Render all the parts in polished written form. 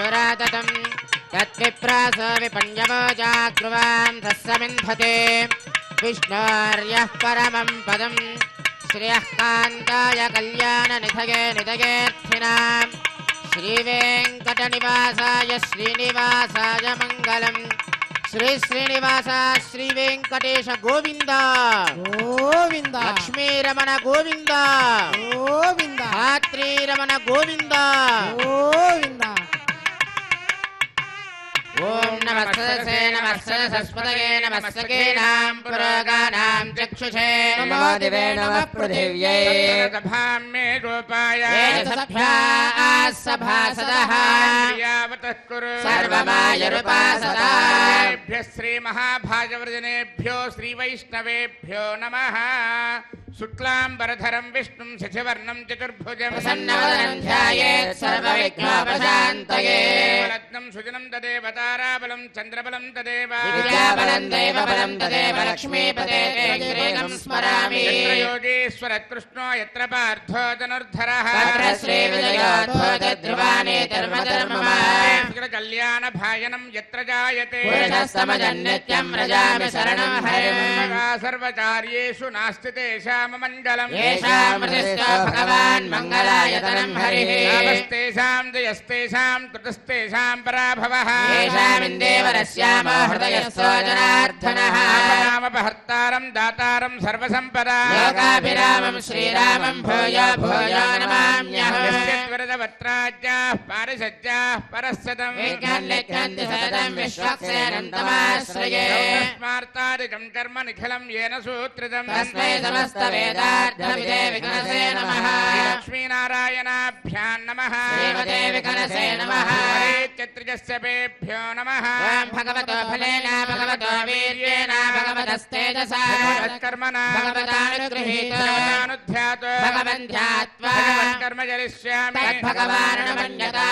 सुराततं तद्विप्रास विपण्यवो जाग्रुवां तस्समिन्धते विष्णोर्यः परमं पदं श्रियः कान्ताय कल्याणनिधये निधयेऽर्थिनां श्रीवेङ्कटनिवासाय श्रीनिवासाय मङ्गलम् श्री श्रीनिवास श्री वेंकटेश गोविंद गोविंद लक्ष्मी रमण गोविंद गोविंद धात्री रमण गोविंद गोविंद ओम नमस्ते सरस्वतये नमस्तेनां पुरोगानां चक्षुषे नमो दिवे नमः पृथिव्यै सभां मे गोपाय सभासदः यावतः कुरु सर्वमायुरुपासदाभ्यः श्रीमहाभागवतजनेभ्यो श्रीवैष्णवेभ्यो नमः शुक्लाम्बरधरं विष्णुं शशिवर्णं चतुर्भुजं प्रसन्नवदनं ध्यायेत् सर्वविघ्नोपशान्तये रत्नं सुजनं तदेव ताराबलं चन्द्रबलं तदेव विद्याबलं दैवबलं तदेव लक्ष्मीपते ग्रेगं स्मरामि यत्र योगेश्वर कृष्णो यत्र पार्थो धनुर्धरः तत्र श्रीविजयोद्भूतध्रुवाणि धर्मधर्ममा कल्याणभायनं यत्र जायते पुरुषस्तमजन्नित्यं व्रजामि शरणं हरिं सर्वकार्येषु नास्ति तेषां मङ्गलम् येषामृतिस्तो भगवान् मङ्गलायतनं हरिः नमस्तेषां जयस्तेषां कृतस्तेषां पराभवः येषामिन्देवरस्यामो हृदयस्थो जनार्दनः नामपहर्तारं दातारं सर्वसम्पदा लोकाभिरामं श्रीरामं भूयो भूयो नमाम्यहम् वरदवत्राज्याः पारिषज्याः परस्सदं विज्ञान्यज्ञन्ति सततं विश्वक्सेनं तमाश्रये स्मार्तादिकं कर्म निखिलं येन सूत्रितं तस्मै समस्तवेदार्थविदे विघ्नसे नमः लक्ष्मीनारायणाभ्यां नमः श्रीमते विघ्नसे नमः चत्रिजस्यपेभ्यो नमः भगवतो फलेन भगवतो वीर्येण भगवतस्तेजसा कर्मणा भगवतानुगृहीतो भगवन् ध्यात्वा कर्म जरिष्यामि तद्भगवाननुमन्यता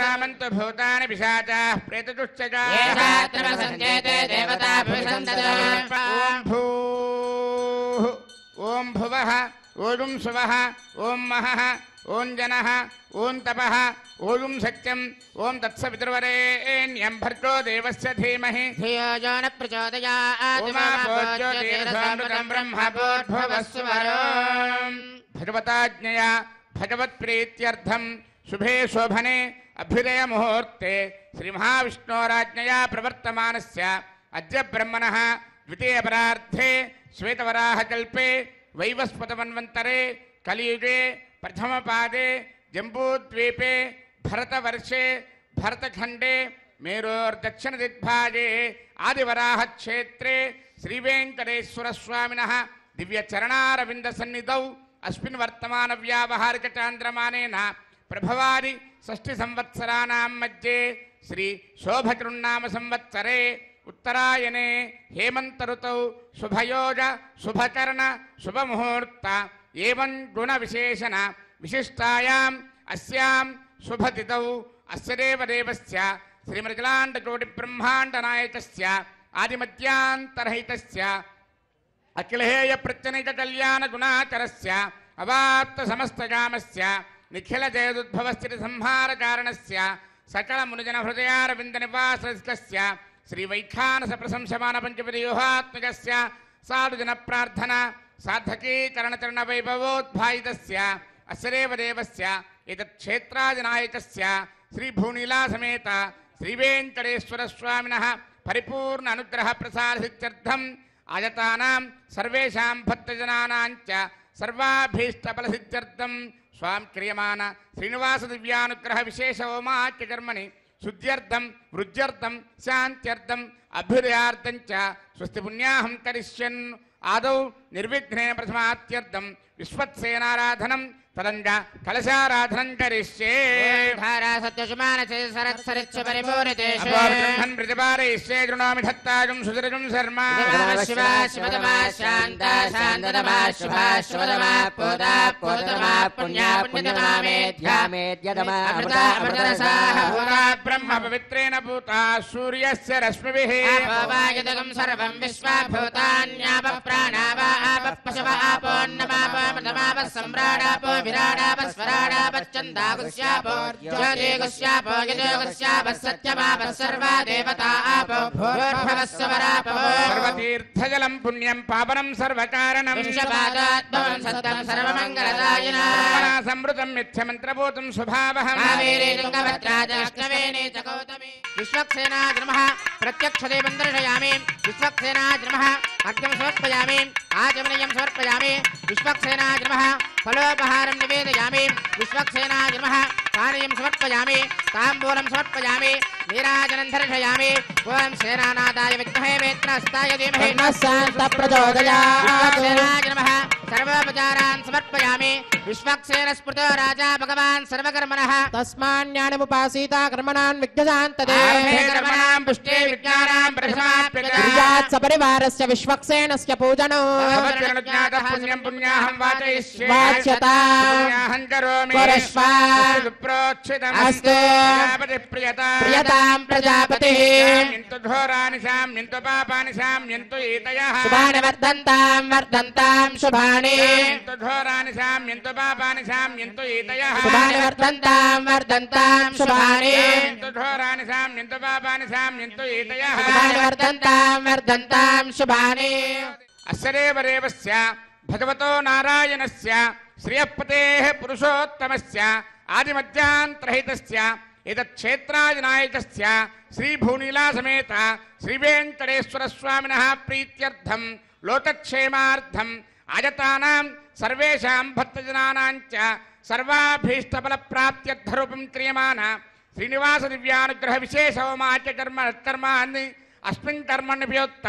रामन्तु भूतानि पिशाचाः प्रेतदुश्चजा येषात्र सञ्चेते देवता भविषन्ततो ॐ भूः ॐ भुवः ॐ सुवः ॐ महः ॐ जनः ॐ तपः ॐ सत्यम् ॐ तत्सवितुर्वरेण्यं भर्गो देवस्य धीमहि धियो यो न प्रचोदयात् उमापोज्योतिरसामृतं ब्रह्मभूर्भुवस्सुवरो भगवताज्ञया भगवत्प्रीत्यर्थं शुभे शोभने अभ्युदय मुहूर्ते श्रीमहाविष्णोराज्ञया प्रवर्तमानस्य अद्य ब्रह्मणः द्वितीयपरार्धे श्वेतवराहकल्पे वैवस्वतमन्वन्तरे कलियुगे प्रथमपादे जम्बूद्वीपे भरतवर्षे भरतखण्डे मेरोर्दक्षिणदिग्भागे आदिवराहक्षेत्रे श्रीवेङ्कटेश्वरस्वामिनः दिव्यचरणारविन्दसन्निधौ अस्मिन् वर्तमानव्यावहारिकचान्द्रमानेन प्रभवादि षष्ठिसंवत्सराणां मध्ये श्री शोभकृन्नाम संवत्सरे उत्तरायणे हेमंत ऋतौ शुभयोज शुभकर्ण शुभमुहूर्त एवं गुण विशेषण विशिष्टायाम् अस्यां शुभतिथौ अस्य देवदेवस्य श्रीमृगलाण्डकोटि ब्रह्माण्डनायकस्य आदिमध्यान्तरहितस्य अखिलहेय प्रत्यनिक कल्याण गुणाकरस्य अवाप्त समस्तकामस्य निखिल जयदुद्भवस्थिति संहार कारणस्य सकल मुनिजन हृदयारविन्द निवासस्य श्री वैखानस प्रशंसमान पंचपदव्यूहात्मकस्य साधुजन प्रार्थना साधकी चरण चरण वैभवोद्भायितस्य अस्य देवदेवस्य एतत् क्षेत्रादिनायकस्य श्री भूनीला समेत श्री वेंकटेश्वर स्वामिनः परिपूर्ण अनुग्रह प्रसादसिद्ध्यर्थम् आयतानां सर्वेषां भक्तजनानां च सर्वाभीष्टफलसिद्ध्यर्थं स्वां क्रियमाण श्रीनिवास दिव्यानुग्रह विशेष होमाख्य कर्मणि शुद्ध्यर्थं वृद्ध्यर्थं शान्त्यर्थं अभ्युदयार्थं च स्वस्ति पुण्याहं करिष्यन् आदौ निर्विघ्नेन प्रथमात्यर्थं विश्वत्सेनाराधनं तदंग कलशाराधनं करिष्ये धारा सत्यशुमानसे सरत्सरिच्छ परिपूरितेषु ब्रह्मन् प्रतिपादयिष्ये गृह्णामि धत्तागं सुदृढं शर्मा शिवा शिवतमा शान्ता शान्ततमा शुभा शुभतमा पूता पूततमा पुण्या पुण्यतमा मेध्या मेद्यतमा अमृता अमृतरसाः पूता ब्रह्म पवित्रेण पूता सूर्यस्य रश्मिभिः आपोवायतकं सर्वं विश्वाभूतान्यापः प्राणावा आपः पशवः आपोन्नमापो मृतमापः सम्राडापो विराडापस्वराडापश्चन्दागुस्यापो ज्योतिगुस्यापो यजोगुस्यापः सत्यमापः सर्वा देवता आपो भूर्भवस्वरापो सर्वतीर्थजलं पुण्यं पावनं सर्वकारणं विश्वपादात्मं सत्यं सर्वमङ्गलदायिना समृतं मिथ्यमन्त्रभूतं स्वभावहं कावेरी तुङ्गभद्राजलक्ष्मेणी च गौतमी विश्वक्सेनाग्रमः प्रत्यक्षदेवं दर्शयामि विश्वक्सेनाग्रमः अर्घ्यं समर्पयामि आचमनीयं समर्पयामि विश्वक्सेनाग्रमः फलोपहारं निवेदयामि विश्वक्सेनाग्रमः पानीयं समर्पयामि ताम्बूलं समर्पयामि नीराजनं दर्शयामि ओं सेनानादाय विद्महे वेत्रहस्ताय धीमहि विश्वक्सेनाग्रमः सर्वोपचारान् समर्पयामि विश्वक्सेनस्मृतो राजा भगवान् सर्वकर्मणः तस्मान्यानमुपासीता कर्मणान् विघ्नशान्तदे कर्मणां पुष्टे विज्ञानां प्रथमाप्यता कुर्यात् सपरिवारस्य विश्वक्सेनस्य पूजनो भवत्यनुज्ञातः पुण्यं पुण्याहं वाचयिष्ये वाच्यता पुण्याहं करोमि कुरुष्व प्रोक्षितम् अस्तु प्रियतां प्रजापतिः यन्तु घोराणि शाम्यन्तु पापानि शाम्यन्तु एतयः शुभानि वर्धन्तां शुभानि यन्तु घोराणि शाम्यन्तु पापानि शाम्यन्तु एतयः शुभानि वर्धन्तां शुभानि यन्तु घोराणि शाम्यन्तु पापानि शाम्यन्तु एतयः शुभानि वर्धन्तां शुभानि अस्य देवदेवस्य भगवतो नारायणस्य श्रियःपतेः पुरुषोत्तमस्य आदिमध्यान्तरहितस्य एतत्क्षेत्रादिनायकस्य श्रीभूनीलासमेत श्रीवेङ्कटेश्वरस्वामिनः प्रीत्यर्थं लोकक्षेमार्थं आयतानां सर्वेषां भक्तजनानां च सर्वाभीष्टफलप्राप्त्यर्थरूपं क्रियमाण श्रीनिवासदिव्यानुग्रहविशेषहोमाच्यकर्माणि अस्मिन् कर्मण्यभ्योक्त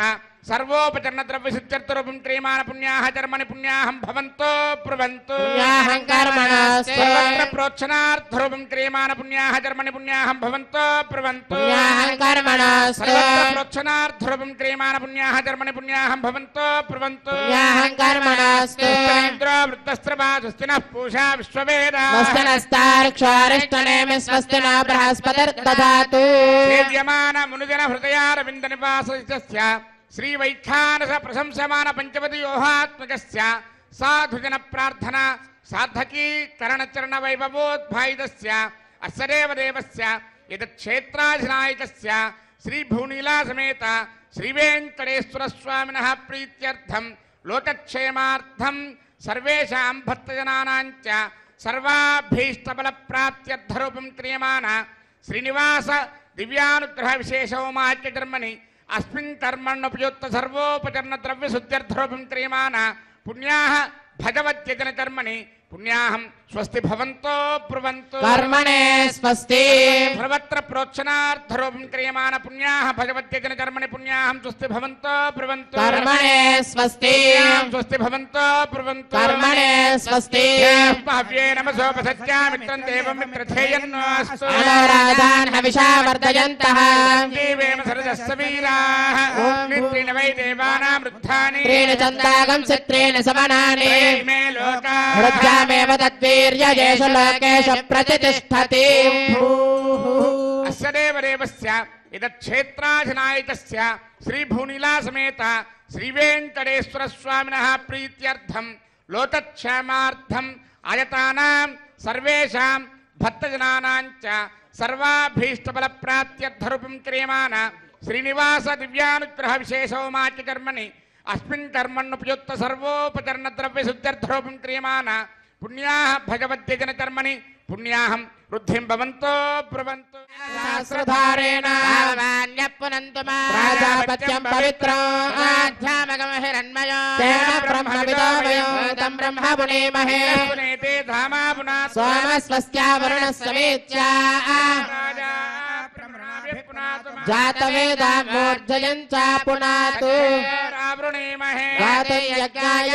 सर्वोपचरणद्रव्यसिद्ध्यर्थरूपं क्रियमाण पुण्याः कर्मणि पुण्याहं भवन्तो ब्रुवन्तु पुण्याहं कर्मणस्तु सर्वत्र प्रोक्षणार्थरूपं क्रियमाण पुण्याः कर्मणि पुण्याहं भवन्तो ब्रुवन्तु पुण्याहं कर्मणस्तु सर्वत्र प्रोक्षणार्थरूपं क्रियमाण पुण्याः कर्मणि पुण्याहं भवन्तो ब्रुवन्तु पुण्याहं कर्मणस्तु इन्द्रो वृद्धस्त्रवा स्वस्तिनः पूषा विश्ववेदाः स्वस्तिनस्तार्क्ष्वारिष्टनेमि स्वस्ति नो बृहस्पतिर्दधातु सेव्यमान मुनिजन हृदयारविन्दनिवासस्य श्रीवैखानस प्रशंसमान पंचवदयोहात्मकस्य साधुजन प्रार्थना साधकी करणचरण वैभवोद्भायितस्य अस्य देवदेवस्य एतत्क्षेत्राधिनायकस्य श्रीभूनीलासमेत श्रीवेङ्कटेश्वरस्वामिनः प्रीत्यर्थं लोकक्षेमार्थं सर्वेषां भक्तजनानां च सर्वाभीष्टफलप्राप्त्यर्थरूपं क्रियमाण श्रीनिवास दिव्यानुग्रहविशेषहोमाच्यकर्मणि अस्मिन् कर्मण्युपयुक्त सर्वोपचरणद्रव्यशुद्ध्यर्थरूपं क्रियमाण पुण्याः भगवत्यजनकर्मणि पुण्याहं स्वस्ति भवन्तो ब्रुवन्तु कर्मणे स्वस्ति सर्वत्र प्रोक्षणार्थरूपं क्रियमाण पुण्याः भगवत्यजनकर्मणि पुण्याहं स्वस्ति भवन्तो ब्रुवन्तु कर्मणे स्वस्ति स्वस्ति भवन्तो ब्रुवन्तु कर्मणे स्वस्ति भव्ये नमसोपसत्यामित्रं देवं मित्रथेयन्नोऽस्तु मनोराधान् हविषा वर्धयन्तः देवेम सरजस्य वीराः नित्रेण वै देवानां वृद्धानि त्रीणि चन्दागं चित्रेण समनानि मे लोकाः हृद्यामेव तद्वीर्यजेषु लोकेषु प्रतिष्ठति अस्य देवदेवस्य एतत्क्षेत्राधिनायकस्य श्रीभूनीलासमेत श्रीवेङ्कटेश्वरस्वामिनः प्रीत्यर्थं लोकक्षेमार्थं आयतानां सर्वेषां भक्तजनानां च सर्वाभीष्टफलप्राप्त्यर्थरूपं क्रियमाण श्रीनिवास दिव्यानुग्रहविशेषहोमाच्यकर्मणि अस्मिन् कर्मण्युपयुक्त सर्वोपचरणद्रव्यशुद्ध्यर्थरूपं क्रियमाण पुण्याः भगवत्यजनकर्मणि पुण्याहं वृद्धिं भवन्तो ब्रुवन्तु सहस्रधारेण भगवान्यः प्राजापत्यं पवित्रं आध्यात्मकं हिरण्मयो तेन ब्रह्मविदो वयो तं ब्रह्म पुनेमहे पुनेते धामा पुनात् सोमस्वस्या वरुणस्य वेत्या राजा ब्रह्मणाभिः पुनातु जातवेदा मूर्धयं च पुनातु आवृणीमहे गातुं यज्ञाय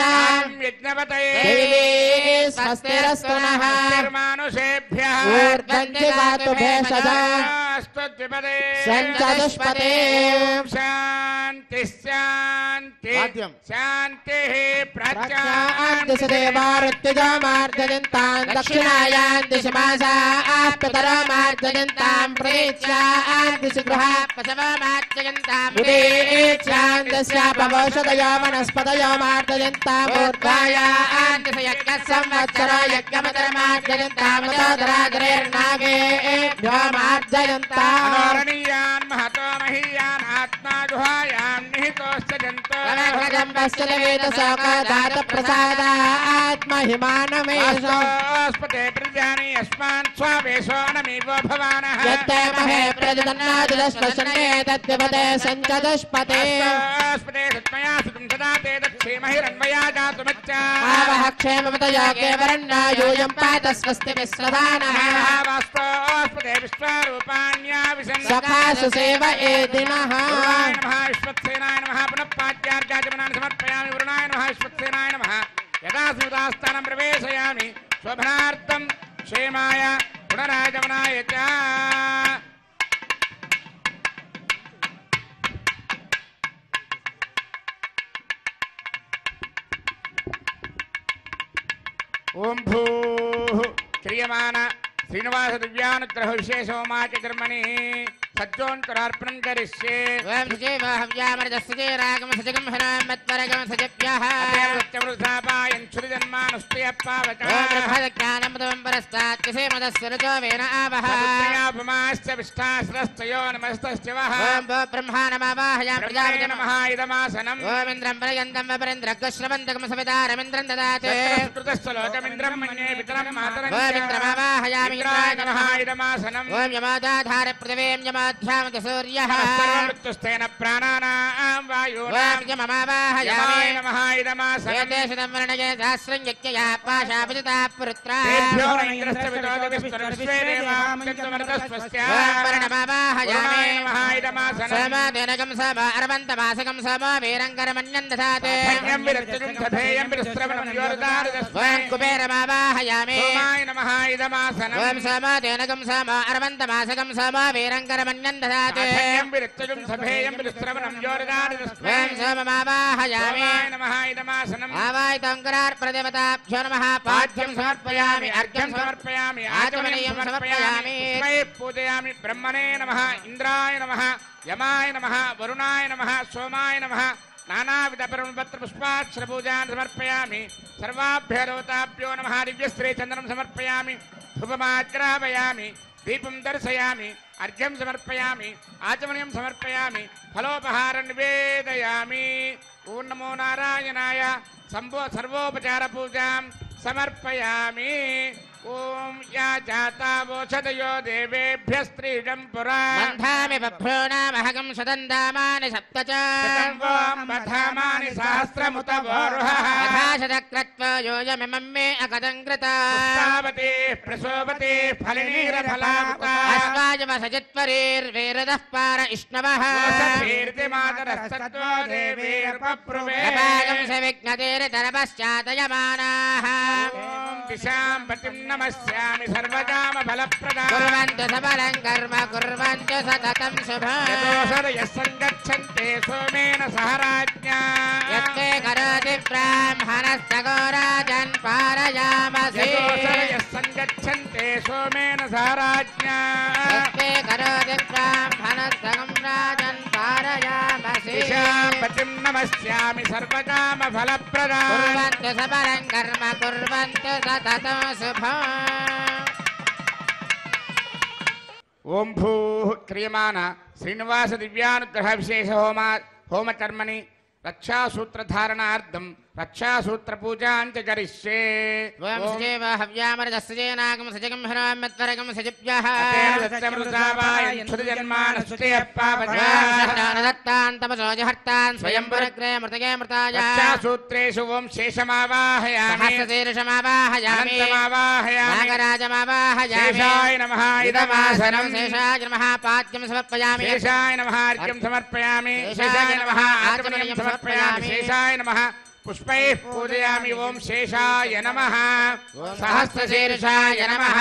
यज्ञपतये देवी स्वस्तिरस्तु नः निर्मानुषेभ्यः ऊर्ध्वं दिवातु भेषजा स्तुद्विपदे सञ्चतुष्पदे शान्ति शान्ति वाद्यं। शान्तिः प्रत्यादिशदेवारुत्तिजामार्जयन्तां दक्षिणायां दिशमासाः पितरमार्जयन्तां प्रेत्यादिशि गृहा पशवमार्जयन्तां उदीच्यां दस्यापवौषधयो वनस्पतयो मार्जयन्तां ऊर्ध्वायां संवत्सरो यज्ञमतरमार्जयन्तां तोदरादरेर्नागेभ्यो मार्जयन्ताम् अनोरणीयान् महतो महीयान् आत्मा गुहायां निहितोऽस्य जन्तोस्पते प्रजानि अस्मान् स्वावेशो नमीवो भवानः सञ्चदुष्पते स्पते सत्मया सुतं सदा ते दक्षेमहिरन्वया जातुमच्चा क्षेमपतया केवरन्नायूयं पात स्वस्ति विश्वदानः वास्तोस्पते विश्वारूपाण्या विसन् सखासु सेव एदिनः नमः विश्वक्सेनाय नमः पुनः पाद्यार्घ्याचमनानि समर्पयामि वरुणाय नमः विश्वक्सेनाय नमः यदा स्मृतास्थानं प्रवेशयामि शोभनार्थं क्षेमाय पुनरागमनाय च ओम भूः क्रियमान श्रीनिवास दिव्यानुग्रह विशेषोमाच कर्मणि सज्जोन्तरार्पणं करिष्ये वयं सुजेव हव्यामरजस्य रागं सजगं हरामत्वरगं सजप्यः सत्यवृथापायन् छुरिजन्मानुष्टयप्पावच ज्ञानमदं परस्तात् किसे मदस्वरजो वेन आवः सत्यापमाश्च विष्ठाश्रस्तयो नमस्तश्च वः ओम ब्रह्मा नमः प्रजापते नमः इदमासनम् ओम इन्द्रं पर्यन्तं वपरेन्द्रग्रश्रवन्तकं सवितारमिन्द्रं ददाते कृतश्च लोकमिन्द्रं मन्ये पितरं मातरं ओम इन्द्रमावाहयामि इन्द्राय नमः इदमासनम् ओम यमादाधार पृथिवीं यमाध्यामत सूर्यः सर्वमृत्युस्तेन प्राणानां वायुनां ओम यममावाहयामि यमाय नमः इदमासनम् एतेषु वर्णये सहस्रं यज्ञया पाशापिता पुरुत्रा तेभ्यो न इन्द्रस्य विदोदविस्तरविश्वे देवामृतस्वस्य ओम वर्णमावाहयामि वरुणाय नमः इदमासनम् समादेनकं सम अरवन्तमासकं सम वीरङ्करमन्यं दधाते धन्यं विरक्तिं तथेयं विरस्त्रवणं योरदारदस्मै ओम कुबेरमावाहयामि सोमाय नमः इदमासनम् ओम समादेनकं सम अरवन्तमासकं सम वीरङ्करमन्यं दधाते धन्यं विरक्तिं तथेयं विरस्त्रवणं योरदारदस्मै ओम सोममावाहयामि सोमाय नमः इदमासनम् आवाहितं करार्प्रदेवताभ्यो नमः पाद्यं समर्पयामि अर्घ्यं समर्पयामि आचमनीयं समर्पयामि तस्मै पूजयामि ब्रह्मणे नमः इंद्राय नमः यमाय नमः वरुणाय नमः सोमाय नमः नानाविध परमपत्र पुष्पाक्षर पूजान् समर्पयामि सर्वाभ्यो देवताभ्यो नमः दिव्यस्त्रे चन्दनं समर्पयामि धूपमाग्रापयामि दीपं दर्शयामि अर्घ्यं समर्पयामि आचमनीयं समर्पयामि फलोपहारं निवेदयामि ओं नमो नारायणाय सर्वोपचार पूजां समर्पयामि ओम या जाता वोषधयो देवेभ्यः स्त्रीजं पुरा बन्धामि बभ्रो नामहगं शतन्दामानि सप्त च बधामानि सहस्रमुत वोरुहः अथाशतक्रत्वा योजमिमं मे अकदं कृता पुष्पावती प्रसोवती फलिनीरफलामुता अस्माजमसजित्वरीर्वेरदः पार इष्णवः कीर्तिमातरस्तत्त्वो देवीर्पप्रुवे पागं सविघ्नतेर्तरपश्चातयमानाः दिशां पतिं नमस्यामि सर्वकामफलप्रदां कुर्वन्तु सबलं कर्म कुर्वन्तु सततं शुभम् यतोऽसरयः सङ्गच्छन्ते सोमेन सह राज्ञा यत्ते करोति ब्राह्मणस्तगोराजन् पारयामसि यतोऽसरयः सङ्गच्छन्ते सोमेन सह राज्ञा यत्ते करोति ब्राह्मणस्तगं राजन् पारयामसि दिशां पतिं नमस्यामि सर्वकामफलप्रदां कुर्वन्तु सबलं कर्म कुर्वन्तु सततं शुभम् ओम भूः क्रियमाण श्रीनिवास दिव्यानुग्रह विशेष होम कर्मणि रक्षासूत्रधारणार्थं रक्षासूत्रपूजां च करिष्ये ओम सुजेव हव्यामरजस्येनागं सजगं हरामत्वरगं सजिभ्यः दत्तान् तपसो जहर्तान् स्वयंवरग्रे मृतगे मृताय रक्षासूत्रेषु ओम शेषमावाहयामि सहस्रशीर्षमावाहयामि नागराजमावाहयामि शेषाय नमः इदमासनं शेषाय नमः पाद्यं समर्पयामि शेषाय नमः अर्घ्यं समर्पयामि शेषाय नमः आचमनीयं समर्पयामि शेषाय नमः पुष्पैः पूजयामि। ओम शेषाय नमः, सहस्रशीर्षाय नमः,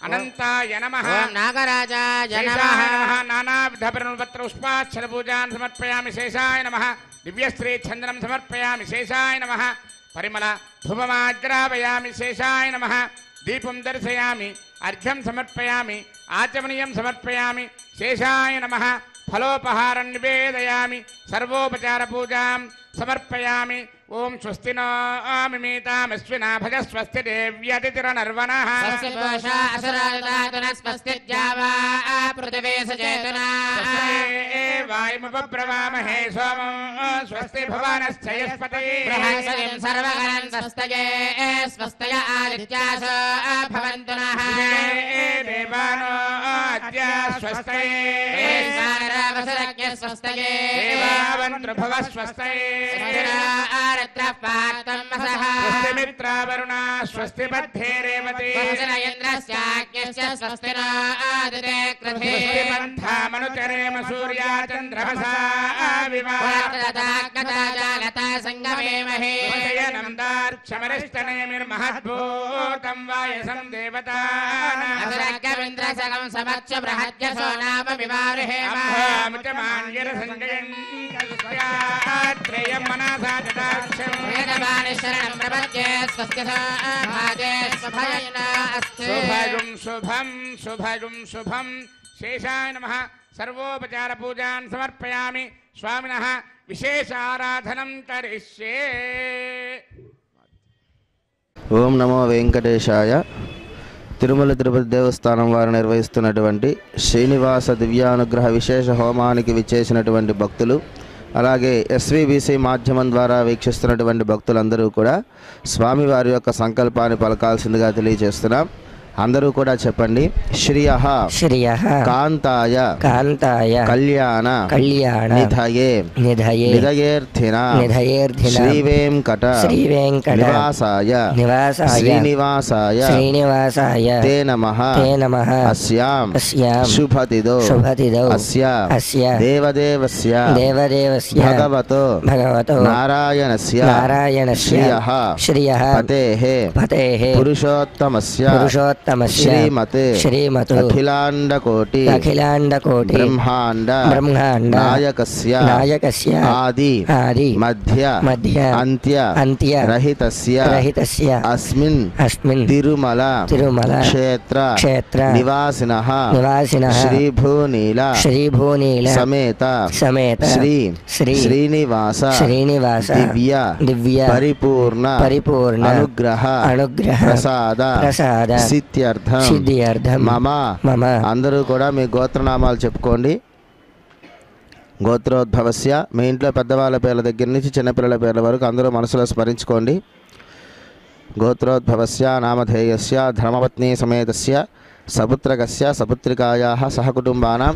अनंताय नमः, ओम नागराजाय शेषाय नमः। नमः। नानाविधपत्र पुष्पाक्षर पूजान् समर्पयामि। शेषाय नमः। दिव्यश्री चंद्रं समर्पयामि। शेषाय नमः। परिमल धूपमाग्रापयामि। शेषाय नमः। दीपं दर्शयामि। अर्घ्यं समर्पयामि। आचमनीयं समर्पयामि। शेषाय नमः। फलोपहारं निवेदयामि। सर्वोपचार पूजां समर्पयामि। ओम स्वस्ति नो मिमीतामश्विना भज स्वस्ति देव्यतिथिरनर्वणः। स्वस्ति पूषा असुराददातुनः स्वस्ति द्यावा पृथिवी सचेतना। स्वस्ति वायुमुपब्रवामहे सोमं स्वस्ति भुवनश्चयस्पतिः। बृहस्पतिं सर्वगणं स्वस्तये स्वस्तय आदित्यासो भवन्तु नः। देवानो अद्य स्वस्तये। वैश्वानरवसुरज्ञ स्वस्तये देवावन्तृभुव स्वस्तये। आरत्रः पार्थं वसः। स्वस्ति मित्रावरुणा स्वस्ति बद्धे रेवती। स्वस्ति न इन्द्रस्याज्ञस्य स्वस्ति न आदिते कृधे। स्वस्ति पन्थामनुचरेम सूर्या चन्द्रमसा वार्तदागता जागता सङ्गमेमहे। विजयनं दार्क्षमरिष्टनेमिर्महद्भूतं वायसं देवतानाम्। असुरग्रविन्द्रसगं समच्च बृहद्यसो नाम विवारुहेम। त्रयं मनसा जटाक्षं वेदवाणी शरणं प्रपद्ये स्वस्ति भागे स्वभयेन अस्तु। शुभगुं शुभं शुभगुं शुभं। शेषाय नमः। सर्वोपचार पूजान् समर्पयामि। स्वामिनः विशेष आराधनं करिष्ये। ఓం నమో వెంకటేశాయ. తిరుమల తిరుపతి దేవస్థానం వారు నిర్వహిస్తున్నటువంటి శ్రీనివాస దివ్యానుగ్రహ విశేష హోమానికి విచ్చేసినటువంటి భక్తులు, అలాగే ఎస్వీబీసీ మాధ్యమం ద్వారా వీక్షిస్తున్నటువంటి భక్తులందరూ కూడా స్వామివారి యొక్క సంకల్పాన్ని పలకాల్సిందిగా తెలియజేస్తున్నాం. అందరూ కూడా చెప్పండి. శ్రియః శ్రియః కాంతాయ కాంతాయ కళ్యాణ కళ్యాణ నిధయే నిధయే నిధయేర్థిన నిధయేర్థిన శ్రీవేంకట శ్రీవేంకట నివాసాయ నివాసాయ శ్రీనివాసాయ శ్రీనివాసాయ తే నమః తే నమః అస్యాం అస్యాం శుభతిదో శుభతిదో అస్య అస్య దేవదేవస్య దేవదేవస్య భగవతో భగవతో నారాయణస్య నారాయణస్య శ్రియః శ్రియః పతేః పతేః పురుషోత్తమస్య పురుషోత్తమస్య శ్రీమతే శ్రీమతు అఖిలాండకోటి అఖిలాండకోటి బ్రహ్మాండ బ్రహ్మాండ నాయకస్య నాయకస్య ఆది ఆది మధ్య మధ్య అంత్య అంత్య రహితస్య రహితస్య అస్మిన్ అస్మిన్ తిరుమల తిరుమల క్షేత్ర క్షేత్ర నివాసినః నివాసినః శ్రీభూనీల శ్రీభూనీల సమేత సమేత శ్రీ శ్రీ శ్రీనివాస శ్రీనివాస దివ్య దివ్య పరిపూర్ణ పరిపూర్ణ అనుగ్రహ అనుగ్రహ ప్రసాద ప్రసాద సిద్ధ్యర్థం సిద్ధ్యర్థం మమ మమ అందరూ కూడా మీ గోత్రనామాలు చెప్పుకోండి. గోత్రోద్భవస్య మీ ఇంట్లో పెద్దవాళ్ళ పేర్ల దగ్గర నుంచి చిన్నపిల్లల పేర్ల వరకు అందరూ మనసులో స్మరించుకోండి. గోత్రోద్భవస్య నామధేయస్య ధర్మపత్ని సమేతస్య సపుత్రకస్య సపుత్రికాయాః సహకుటుంబానాం.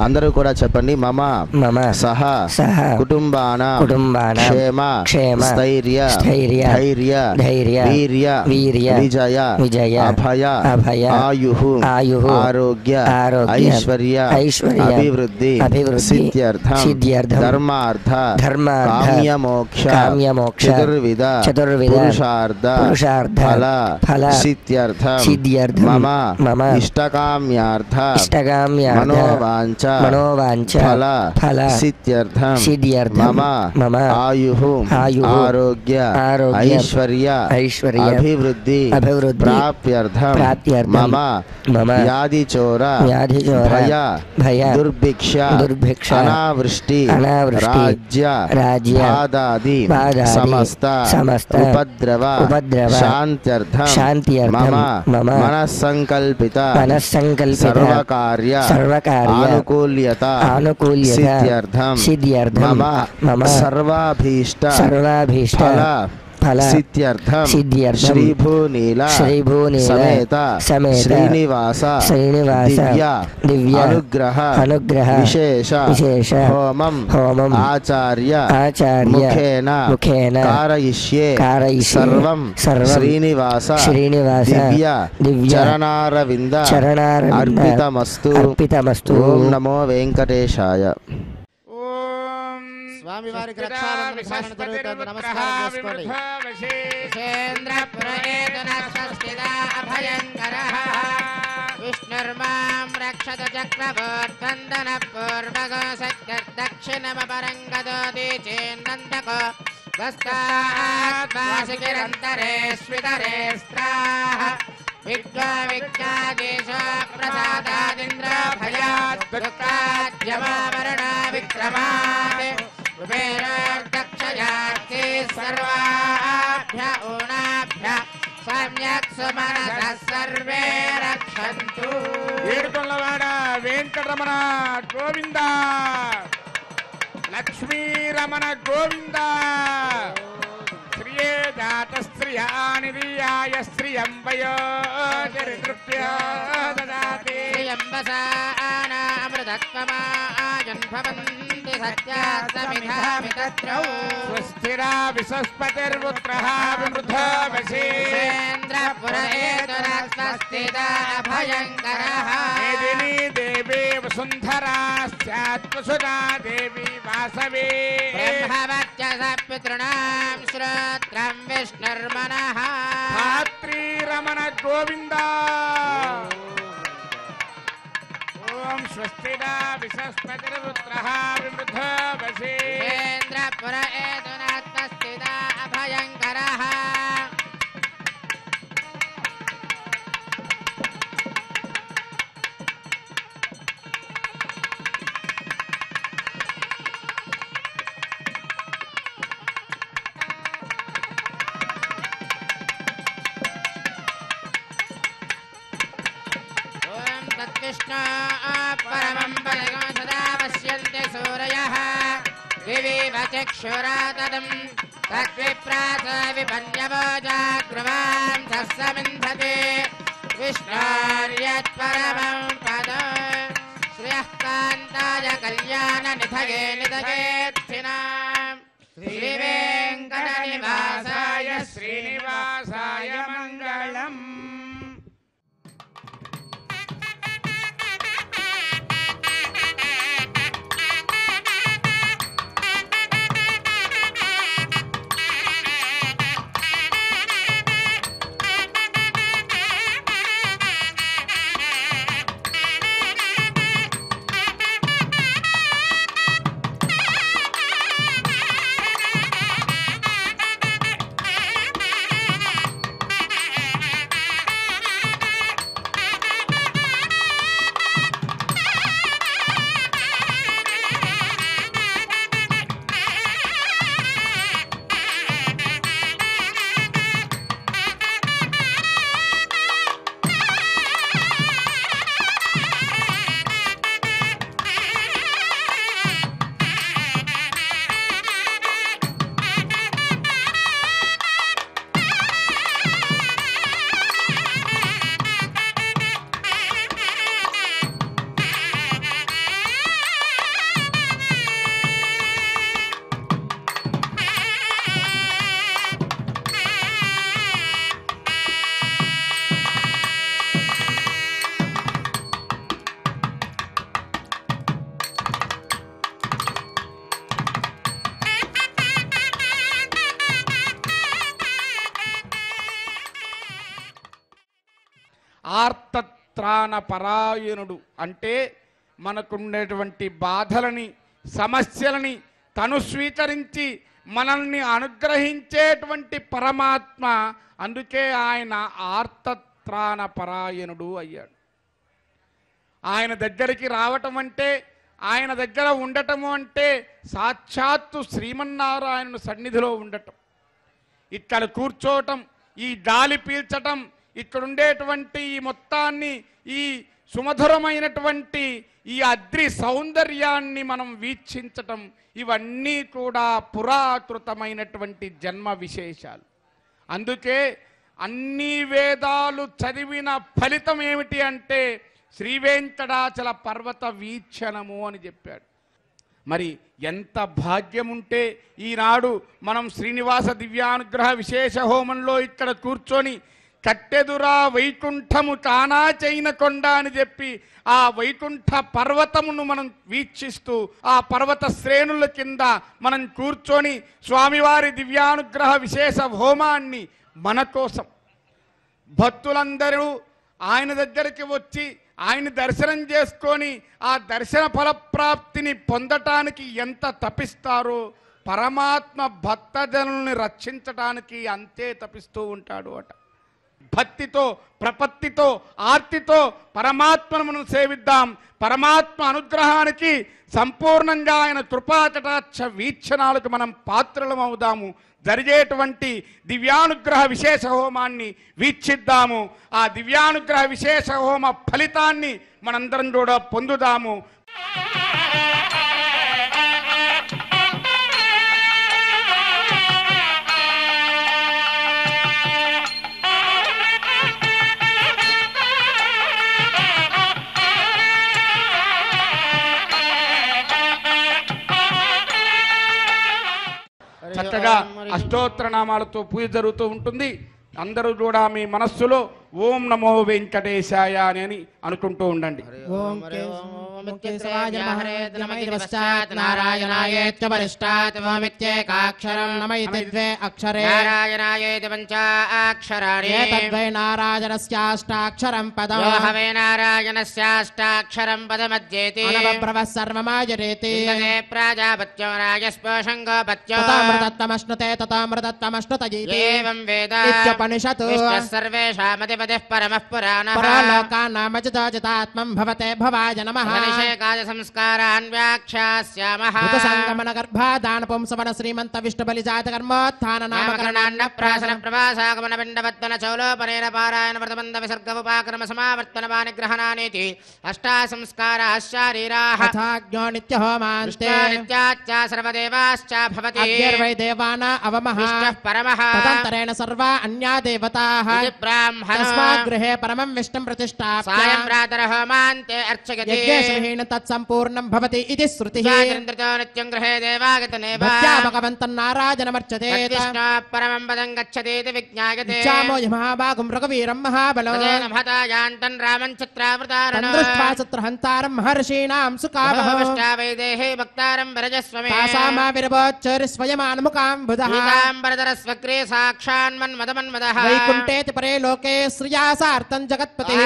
అందరూ కూడా చెప్పండి. మమ మమ సహ సహ కుటుంబానాం కుటుంబానాం క్షేమ క్షేమ స్థైర్య స్థైర్య ధైర్య ధైర్య వీర్య వీర్య విజయ విజయ అభయ అభయ ఆయుః ఆయుః ఆరోగ్య ఆరోగ్య ఐశ్వర్య ఐశ్వర్య అభివృద్ధి అభివృద్ధి సిద్ధ్యర్థం సిద్ధ్యర్థం ధర్మార్థ ధర్మార్థ కామ్యమోక్ష కామ్యమోక్ష చతుర్విధ చతుర్విధ పురుషార్థ పురుషార్థ ఫల ఫల సిద్ధ్యర్థం సిద్ధ్యర్థం మమ మమ ఇష్టకామ్యార్థ ఇష్టకామ్యార్థ మనోవాంఛ మనోవాంఛ ఫల ఫల సిద్ధ్యర్థం సిద్ధ్యర్థం మమ మమ ఆయుః ఆయుః ఆరోగ్య ఆరోగ్య ఐశ్వర్య ఐశ్వర్య అభివృద్ధి అభివృద్ధి ప్రాప్త్యర్థం ప్రాప్త్యర్థం మమ మమ వ్యాధిచోర వ్యాధిచోర భయ భయ దుర్భిక్ష దుర్భిక్ష అనావృష్టి అనావృష్టి రాజ్య బాధాది సమస్త ఉపద్రవ శాంత్యర్థం శాంత్యర్థం మమ మనస్సంకల్పిత మనస్సంకల్పిత సర్వకార్య సర్వకార్య ఆనుకూల్యత ఆనుకూల్యత సిద్ధ్యర్థం సిద్ధ్యర్థం మమ మమ సర్వాభీష్ట సర్వాభీష్ట ఫల ఫల సిద్ధ్యర్థం సిద్ధ్యర్థం శ్రీభూనీల శ్రీభూనీల సమేత సమేత శ్రీనివాస శ్రీనివాస దివ్య అనుగ్రహ విశేష హోమం ఆచార్య ముఖేన కారయిష్యే సర్వం శ్రీనివాస దివ్య చరణారవింద అర్పితమస్తు. ఓం నమో వెంకటేశాయ. ఓం స్వామి వారికి రక్షాబంధన పాలన జరుగుతుంది. నమస్కారం చేసుకోండి. విష్ణుర్మాం రక్షత చక్రవర్తందన పూర్వగో సత్యర్దక్షిణమపరంగదోది చేన్నందకో వస్తాత్మాసికిరంతరే స్వితరే స్త్రాః విద్వావిద్యాదేశ ప్రసాదాదింద్ర భయాత్ దుఃఖాద్యమావరణ విక్రమాత్ కుబేరోర్దక్షయార్తే సర్వాభ్య ఊనాభ్య సమ్యక్ సుమనస సర్వే రక్షంతు. ఏడుకొండలవాడ వెంకటరమణ గోవింద, లక్ష్మీరమణ గోవింద. శ్రియే జాత శ్రియానిధియాయ శ్రియం వయోజరినృత్య దదాతి. అమృతత్వమాజన్భవంతి సత్యాస్తమిధామి తత్రౌ. స్వస్తిరా విసస్పతిర్పుత్రః విమృధో వశీ. ఇంద్రపురేతురస్వస్తిదా అభయంకరః. మేదినీ దేవీ వసుంధరా స్యాత్వసుదా దేవి వాసవే. బ్రహ్మవర్చస పితॄణాం శ్రోత్రం విష్ణుర్మనః. ధాత్రీరమణ గోవింద. ఓం స్వస్తిదా విసస్పతిర్పుత్రః విమృధో వశీ. ఇంద్రపురేతురస్వస్తిదా అభయంకరః. तत्विष्णु परमं पदं सदा पश्यन्ति सूरयः विविव चक्षुरातदं तद्विप्रास विपन्यवो जागृवां सस्समिन्धते विष्णोर्यत्परमं पदं श्रियः कान्ताय कल्याणनिधये निधयेत्थिनां श्रीवेङ्कटनिवासाय శ్రీనివాసాయ మంగళం. ఆర్తత్రాణ పరాయణుడు అంటే మనకుండేటువంటి బాధలని సమస్యలని తను స్వీకరించి మనల్ని అనుగ్రహించేటువంటి పరమాత్మ. అందుకే ఆయన ఆర్తత్రాణ పరాయణుడు అయ్యాడు. ఆయన దగ్గరికి రావటం అంటే, ఆయన దగ్గర ఉండటము అంటే సాక్షాత్తు శ్రీమన్నారాయణుని సన్నిధిలో ఉండటం, ఇక్కడ కూర్చోవటం, ఈ గాలి పీల్చటం, ఇక్కడ ఉండేటువంటి ఈ మొత్తాన్ని, ఈ సుమధురమైనటువంటి ఈ అద్రి సౌందర్యాన్ని మనం వీక్షించటం, ఇవన్నీ కూడా పురాకృతమైనటువంటి జన్మ విశేషాలు. అందుకే అన్ని వేదాలు చదివిన ఫలితం ఏమిటి అంటే శ్రీవేంకటాచల పర్వత వీక్షణము అని చెప్పాడు. మరి ఎంత భాగ్యముంటే ఈనాడు మనం శ్రీనివాస దివ్యానుగ్రహ విశేష హోమంలో ఇక్కడ కూర్చొని కట్టెదురా వైకుంఠము తానా చైన కొండ అని చెప్పి ఆ వైకుంఠ పర్వతమును మనం వీక్షిస్తూ ఆ పర్వత శ్రేణుల కింద మనం కూర్చొని స్వామివారి దివ్యానుగ్రహ విశేష హోమాన్ని మన కోసం భక్తులందరూ ఆయన దగ్గరికి వచ్చి ఆయన దర్శనం చేసుకొని ఆ దర్శన ఫలప్రాప్తిని పొందటానికి ఎంత తపిస్తారో పరమాత్మ భక్తజనుల్ని రక్షించటానికి అంతే తపిస్తూ ఉంటాడు అట. భక్తితో ప్రపత్తితో ఆర్తితో పరమాత్మను మనం సేవిద్దాం. పరమాత్మ అనుగ్రహానికి సంపూర్ణంగా ఆయన కృపాకటాక్ష వీక్షణాలకు మనం పాత్రలం అవుదాము. జరిగేటువంటి దివ్యానుగ్రహ విశేష హోమాన్ని వీక్షిద్దాము. ఆ దివ్యానుగ్రహ విశేష హోమ ఫలితాన్ని మనందరం కూడా పొందుదాము. చక్కగా అష్టోత్తర నామాలతో పూజ జరుగుతూ ఉంటుంది. అందరూ కూడా మీ మనస్సులో ఓం నమో వెంకటేశాయ అని అనుకుంటూ ఉండండి. నారాయణాయేత్య పరిష్టాత్ ఓమిత్యేకాక్షరం నమ ఇతి ద్వే అక్షరే నారాయణాయేతి పంచాక్షరాణి తద్వై నారాయణస్యాష్టాక్షరం పదం హవే నారాయణస్యాష్టాక్షరం పదమధ్యేతి అనవబ్రవః సర్వమాజరేతి తదే ప్రాజాపత్యం రాజస్పోషం గోపత్యం తతామృతత్తమశ్నుతే తతామృతత్తమశ్నుతయీతి ఏవం వేద ఇత్యుపనిషత్ సర్వేషామధిపతిః పరమః పురాణః పరలోకానామజితాజితాత్మం భవతే భవాయ నమః అభిషేకాయ సంస్కారాన్ వ్యాఖ్యాస్యామః సంగమన గర్భాదాన పుంసవన శ్రీమంత విష్ణు బలిజాత కర్మోత్థాన నామకరణాన్న ప్రాసన ప్రవాసాగమన పిండవత్వన చౌలోపనేన పారాయణ వ్రతబంధ విసర్గ ఉపాక్రమ సమావర్తన వానిగ్రహణానేతి అష్టా సంస్కారాః శారీరాః తథాజ్ఞో నిత్య హోమాంతే నిత్యాచ్చ సర్వదేవాశ్చ భవతి అగ్నిర్వై దేవానా అవమః విష్ణుః పరమః తదంతరేణ సర్వా అన్యా దేవతాః బ్రాహ్మణ తస్మాత్ గృహే పరమం విష్ణుం ప్రతిష్ఠాప్య సాయం ప్రాతర హోమాంతే అర్చయతి యజ్ఞేన తత్సంపూర్ణం భవతి ఇతి శ్రుతిః చంద్రతో నిత్యం గృహే దేవాగతనేవ భక్త్యా భగవంతం నారాయణమర్చతే విష్ణు పరమం పదం గచ్చతి ఇతి విజ్ఞాయతే చామో మహాభాగం రఘువీరం మహాబలో నమఃతాయాంతం రామం చిత్రావృతారణం దృష్ట్వా చిత్రహంతారం మహర్షీణాం సుఖావహ విష్టావైదేహి భక్తారం వరజస్వమే తాసామా విరవోచ్చరి స్వయమానముకాం బుధః పీతాంబరధర స్వగ్రే సాక్షాన్మన్మదమన్మదః వైకుంఠేతి పరే లోకే శ్రియాసార్థం జగత్పతిః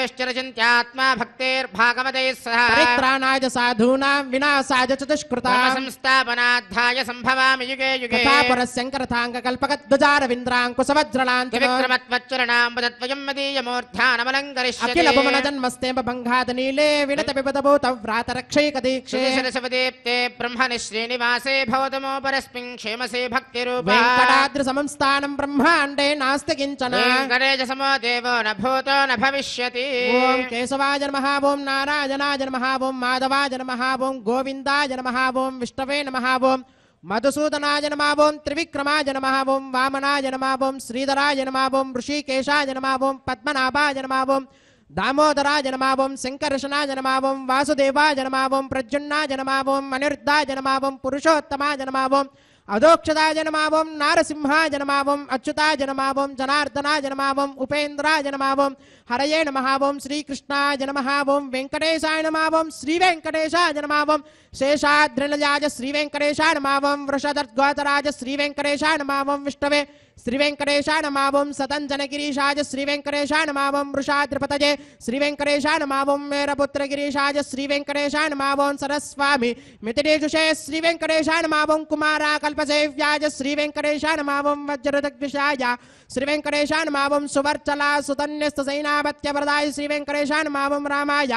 విష్టిరచింత్యాత్మా భక్తేర్భాగవతైః సహ పరిత్రాణాయ సాధూనాం వినాశాయ చతుష్కృతాః సంస్థాపనార్థాయ సంభవామి యుగే యుగే తథాపురశంకరథాంగ కల్పగద్వజారవింద్రాంకుశవజ్రలాంఛన విక్రమత్వచ్చరణాం పదత్వయం మదీయమూర్ధ్యానమలంకరిష్యతి అఖిల భువన జన్మస్తేమ భంగాద నీలే వినత విపదభూత వ్రాత రక్షైక దీక్షే శిరసవదీప్తే బ్రహ్మణి శ్రీనివాసే భవతమో పరస్మిన్ క్షేమసే భక్తిరూపా వెంకటాద్రి సంస్థానం బ్రహ్మాండే నాస్తి కించన వెంకటేశ సమో దేవో న భూతో న భవిష్యతి ఓం కేశవాయ నమః ఓం నారాయణాయ నమః ఓం మాధవాయ నమః ఓం గోవిందాయ నమః ఓం విష్ణవే నమః ఓం మధుసూదనాయ నమః ఓం త్రివిక్రమాయ నమః ఓం వామనాయ నమః ఓం శ్రీధరాయ నమః ఓం ఋషికేశాయ నమః ఓం పద్మనాభాయ నమః ఓం దామోదరాయ నమః ఓం శంకర్షణాయ నమః ఓం వాసుదేవాయ నమః ఓం ప్రద్యుమ్నాయ నమః ఓం అనిరుద్ధాయ నమః ఓం పురుషోత్తమాయ నమః ఓం అదోక్షదాయ నమః ఓం నారసింహాయ నమః ఓం అచ్యుతాయ నమః ఓం జనార్దనాయ నమః ఓం ఉపేంద్రాయ నమః ఓం హరయే నమః ఓం శ్రీకృష్ణాయ నమః ఓం వెంకటేశాయ నమః ఓం శ్రీ వెంకటేశాయ నమః ఓం శేషాద్రినజాయ శ్రీ వెంకటేశాయ నమః ఓం వృషధర్గోతరాజ శ్రీ వెంకటేశాయ నమః ఓం విష్ణవే శ్రీ వెంకటేశాయ నమః ఓం సతంజనగిరీశాయ శ్రీ వెంకటేశాయ నమః ఓం వృషాద్రిపతయే శ్రీ వెంకటేశాయ నమః ఓం మేరపుత్రగిరీశాయ శ్రీ వెంకటేశాయ నమః ఓం సరస్వామి మితిరేజుషే శ్రీ వెంకటేశాయ నమః ఓం కుమారా కల్పసేవ్యాయ శ్రీ వెంకటేశాయ నమః ఓం వజ్రదగ్విషాయ శ్రీ వెంకటేశాయ నమః ఓం సువర్చలా సుతన్యస్త సైనాపత్యవరదాయ శ్రీ వెంకటేశాయ నమః ఓం రామాయ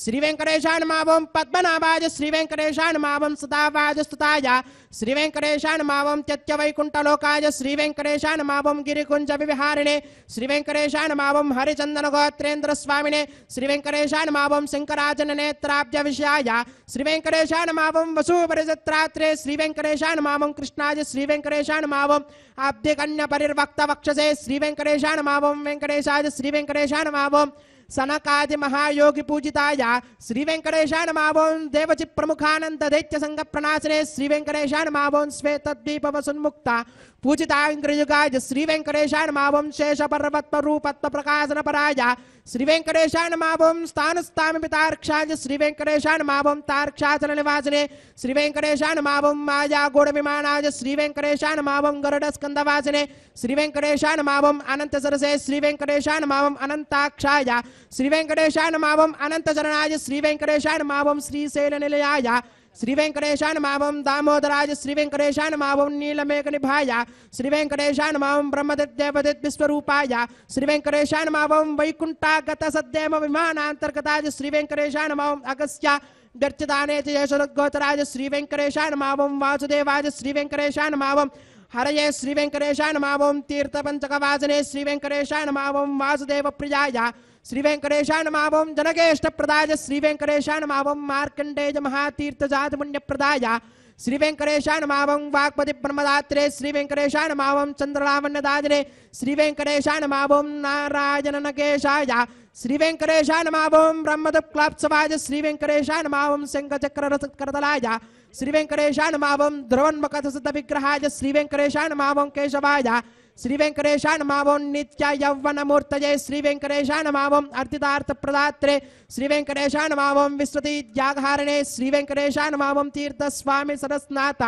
శ్రీ వెంకటేశాయ నమః ఓం పద్మనాభాయ శ్రీ వెంకటేశాయ నమః ఓం సదావాయ స్తుతాయ శ్రీ వెంకటేశాయ నమః ఓం త్యత్యవైకుంఠలోకాయ శ్రీ వెంకటేశాయ నమః ఓం గిరికుంజ విహారిణే శ్రీ వెంకటేశాయ నమః ఓం హరిచందన గోత్రేంద్ర స్వామినే శ్రీ వెంకటేశాయ నమః ఓం శంకరాజన నేత్రాబ్జ విషయాయ శ్రీ వెంకటేశాయ నమః ఓం వసూపరిజత్రాత్రే శ్రీ వెంకటేశాయ నమః ఓం కృష్ణాయ శ్రీ వెంకటేశాయ నమః ఓం అబ్ధికన్య పరిర్వక్త వక్షసే శ్రీ వెంకటేశాయ నమః ఓం వెంకటేశాయ శ్రీ వెంకటేశాయ నమః ఓం సనకాది మహాయోగి పూజితాయ శ్రీ వెంకటేశాయ నమః. ఓం దేవచి ప్రముఖానంద దైత్య సంగ ప్రణాశనే శ్రీ వెంకటేశాయ నమః. ఓం శ్వేతద్వీప వసున్ముక్త పూజితాంగ్రయుగాయ శ్రీ వెంకటేశాయ నమః. ఓం శేష పర్వత రూపత్వ ప్రకాశన పరాయ శ్రీ వెంకటేశాయ నమః. ఓం స్థానస్థామి పితార్క్షాయ శ్రీ వెంకటేశాయ నమః. ఓం తార్క్షాచల నివాసనే శ్రీ వెంకటేశాయ నమః. ఓం మాయా గోడ విమానాయ శ్రీ వెంకటేశాయ నమః. ఓం గరుడ స్కంద వాసనే శ్రీ వెంకటేశాయ నమః. ఓం అనంత సరసే శ్రీ వెంకటేశాయ నమః. ఓం అనంతాక్షాయ శ్రీ వెంకటేశాయ నమః. ఓం అనంత చరణాయ శ్రీ వెంకటేశాయ నమః. ఓం శ్రీశైల నిలయాయ శ్రీ వెంకటేశాయ నమః. ఓం దామోదరాయ శ్రీ వెంకటేశాయ నమః. ఓం నీలమేఘ నిభాయ శ్రీ వెంకటేశాయ నమః. ఓం బ్రహ్మదేవదేవ విశ్వరూపాయ శ్రీ వెంకటేశాయ నమః. ఓం వైకుంఠాగత సద్దేమ విమానాంతర్గతాయ శ్రీ వెంకటేశాయ నమః. ఓం అగస్త్య వ్యర్చదానేతి యశోగోచరాయ శ్రీ వెంకటేశాయ నమః. ఓం వాసుదేవాయ శ్రీ వెంకటేశాయ నమః. ఓం హరయే శ్రీ వెంకటేశాయ నమః. ఓం తీర్థపంచకవాసనే శ్రీ వెంకటేశాయ నమః. ఓం వాసుదేవ ప్రియాయ శ్రీ వెంకటేశాయ నమః. ఓం జనకేష్టప్రదాయ శ్రీ వెంకటేశాయ నమః. ఓం మార్కండేయ మహాతీర్థజాత పుణ్యప్రదాయ శ్రీ వెంకటేశాయ నమః. ఓం వాక్పతి బ్రహ్మదాత్రే శ్రీ వెంకటేశాయ నమః. ఓం చంద్రలావణ్యదాదినే శ్రీ వెంకటేశాయ నమః. ఓం నారాయణ నగేశాయ శ్రీ వెంకటేశాయ నమః. ఓం బ్రహ్మదుక్లాప్సవాయ శ్రీ వెంకటేశాయ నమః. ఓం శంఖచక్రరసకరతలాయ శ్రీ వెంకటేశాయ నమః. ఓం ధ్రువన్మకథసిద్ధ విగ్రహాయ శ్రీ వెంకటేశాయ నమః. ఓం కేశవాయ శ్రీ వెంకటేశాయ నమః. ఓం నిత్య యౌవనమూర్తయే శ్రీ వెంకటేశాయ నమః. ఓం అర్ధితార్థ ప్రదాత్రే శ్రీ వెంకటేశాయ నమః. ఓం విశ్వతి త్యాగహారణే శ్రీ వెంకటేశాయ నమః. ఓం తీర్థస్వామి సరస్నాథ